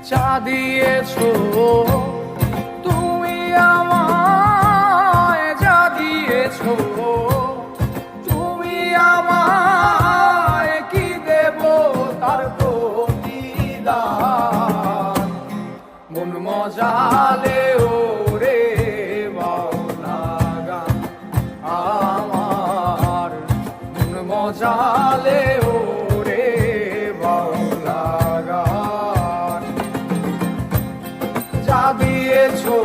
চা দিয়েছো তুমি আমায়, যা দিয়েছো তুমি আমায়, কি দেব তার প্রতিদান। মন মজালে ওরে বাউলা গান আমার, মন মজালে ওরে বাউলা গান। যা দিয়েছো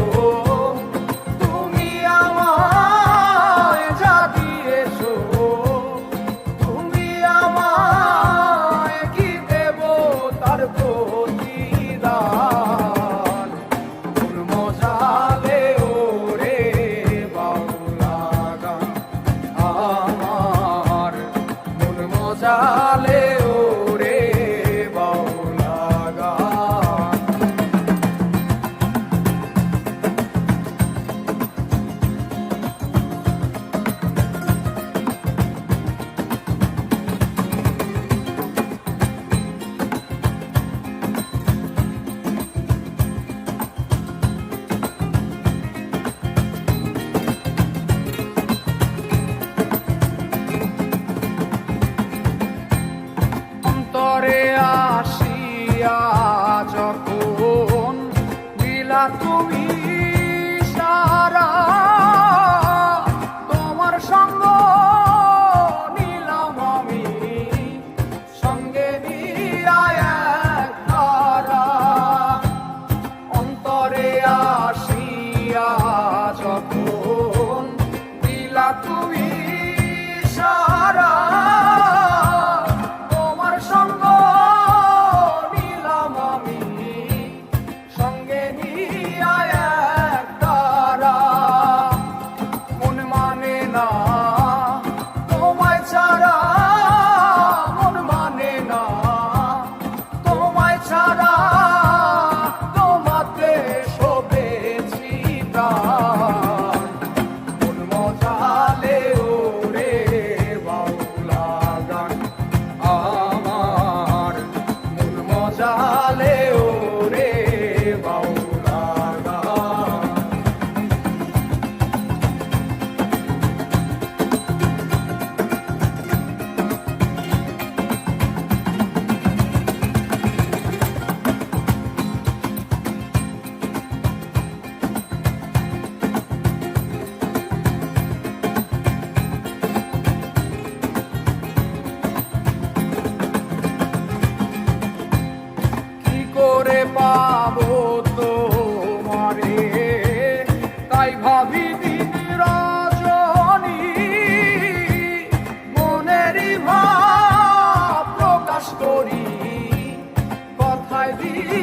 তুমি আমায়, যা দিয়েছো তুমি আমায়, কি দেব তার প্রতিদান। মন মজালে ওরে বাউলা গান আমার, মন মজালে ওরে বাউলা গান। অন্তরে আসিয়া যখন দিলা তুমি সারা, তোমার সঙ্গ নিলাম আমি, সঙ্গে নিয়া এক তারা। অন্তরে আসিয়া যখন দিলা তুমি সারা, তোমার সঙ্গ নিলাম আমি, সঙ্গে নিয়া এক তারা। মন মানে না তোমায় ছাড়া, মন মানে না তোমায় ছাড়া, তোমাতে শোভেছি প্রাণ। মন মজালে ওরে বাউলা গান আমার, মন মজালে ওরে বাউলা গান। কি করে পাবো তোমারে, তাই ভাবি দিন রজনী, মনেরই ভাব প্রকাশ করি কথায় দিই